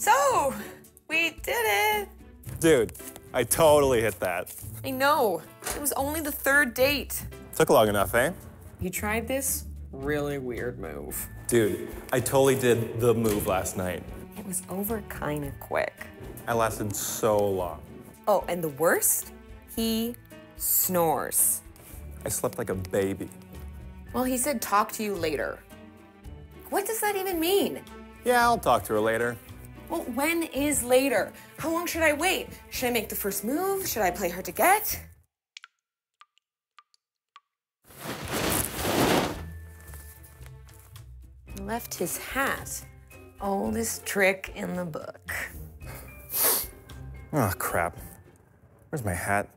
So, we did it. Dude, I totally hit that. I know. It was only the third date. Took long enough, eh? You tried this really weird move. Dude, I totally did the move last night. It was over kind of quick. I lasted so long. Oh, and the worst? He snores. I slept like a baby. Well, he said talk to you later. What does that even mean? Yeah, I'll talk to her later. Well, when is later? How long should I wait? Should I make the first move? Should I play hard to get? He left his hat. Oldest trick in the book. Oh, crap. Where's my hat?